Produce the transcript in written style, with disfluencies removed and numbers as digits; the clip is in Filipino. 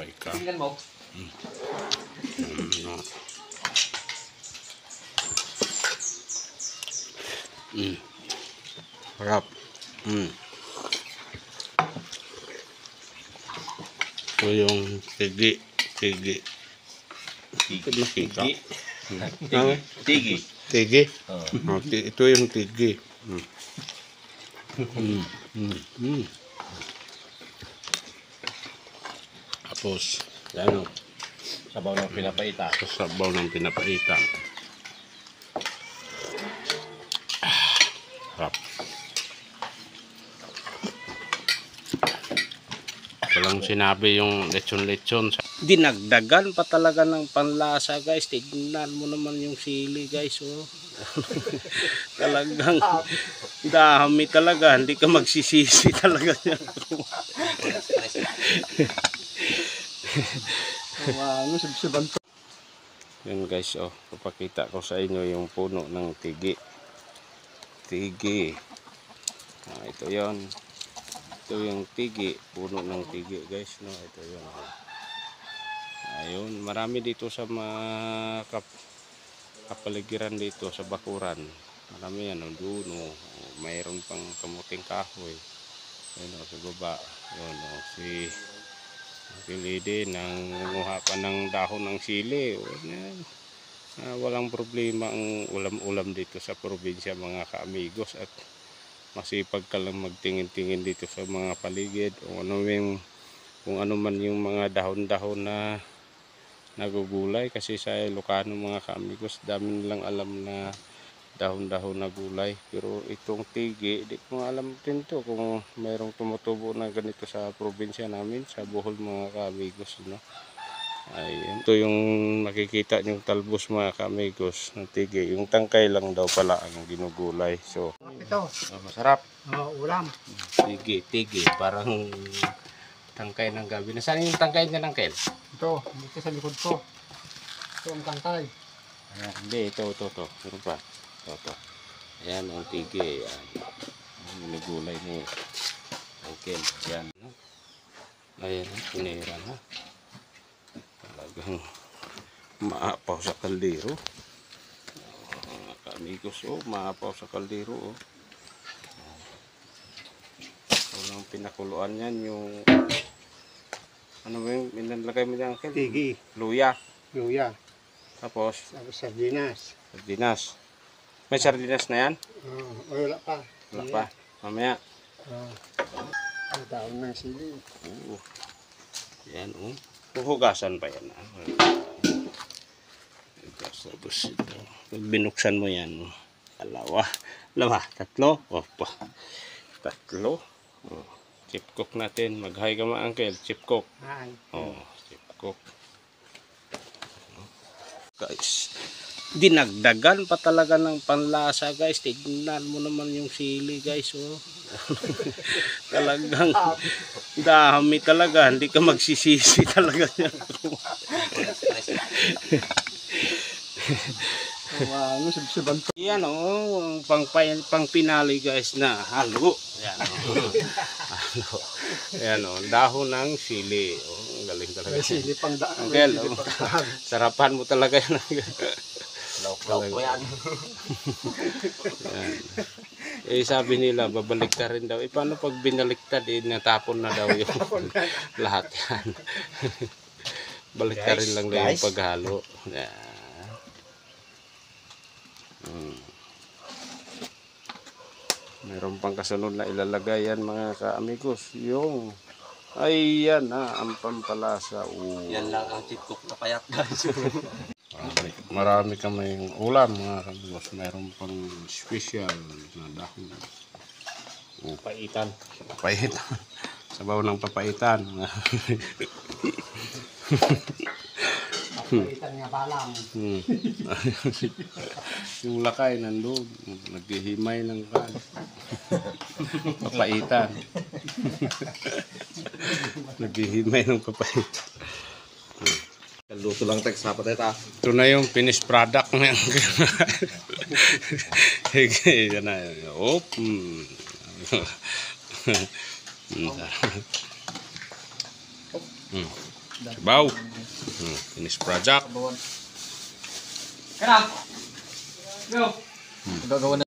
Maika. Tingnan mo. Harap. Ito yung tigi. Tigi. Makita. Tigi. Tigi? Ito yung tigi. Tapos, yan o. Sabaw ng pinapaitan. Sabaw ng pinapaitan. Harap. Walang sinabi yung lechon-lechon. Dinagdagan pa talaga ng panlasa, guys. Tignan mo naman yung sili, guys. Oh. Talagang dami talaga. Hindi ka magsisisi talaga. Yan, guys. Oh, papakita ko sa inyo yung puno ng tigi. Tigi. Ito yon. Ito yung tigi, puno ng tigi, guys, no. Ito yung ayun, marami dito sa mga kapaligiran dito sa bakuran. Marami yan, doon, mayroon pang kamuting kahoy. Ayun, sa baba. Ayun, si Lady nang nguha pa ng dahon ng sili. Walang problema ang ulam-ulam dito sa probinsya, mga ka-amigos, at masipag ka lang magtingin-tingin dito sa mga paligid kung ano man yung mga dahon-dahon na nagugulay, kasi sa Ilocano, mga ka-amigos, dami nilang alam na dahon-dahon na gulay. Pero itong tigi, di ko alam din to kung mayroong tumutubo na ganito sa probinsya namin, sa Bohol, mga ka-amigos, no? Ayan. Ito yung makikita yung talbos, mga ka-amigos, ng tigi. Yung tangkay lang daw pala ang ginugulay. So, ito. Masarap. Ulam. Tigi. Parang tangkay ng gabi. Nasaan yung tangkay niya ng kel? Ito, dito sa likod ko. Ito ang tangkay. Hindi, ito. Ano pa? Ito. Ayan, ang tigi. Ayan. Ang ginugulay ni Kel. Ayan. Ayan, pinira na. Talagang maapaw sa kaldero. Mga ka-amigos, maapaw sa kaldero. Walang pinakuluan yan, yung ano ba yung minalagay mo dyan, Kel? Tigi. Luya. Luya. Tapos Sardinas. sardinas. May sardinas na yan? Wala pa. Wala pa. Mamaya. Ang taon ng sili. Yan, huhugasan pa yan. Tapos ito. Pag binuksan mo yan, dalawa, tatlo. Tatlo. Chip cook natin. Mag-hi ka, mga uncle. Chip cook. Hi. Chip cook. Guys, dinagdagan pa talaga ng panlasa, guys. Tignan mo naman yung sili, guys. Talagang dami talaga. Hindi ka magsisisi talaga. Yan, pang pinali, guys, na halo. Yan, Yan, dahon ng sili. Ang galing talaga. Sili pang daan. Uncle, sarapan mo talaga yan. Lauk-lauk po yan. Sabi nila, babalik ka rin daw. Paano pag binaliktad, natapon na daw yung lahat yan. Balik ka rin lang daw yung paghalo. Mayroon pang kasunod na ilalagay yan, mga ka-amigos. Yung, ayan ang pampalasa. Yan lang ang chip cook na payat, guys. Marami kaming ulam, mga ka-amigos. Mayroon pang special na dahon. Paitan. Papaitan. Sabaw ng papaitan. Papaitan nga balang. Yung lakay nandun, naghihimay ng kan. Papaitan. Naghihimay ng papaitan. Luto lang text sa pateta. Ito na yung finished product na yan. Yan na. Sabaw. Finished project. Kaya. Go. Gagawa na.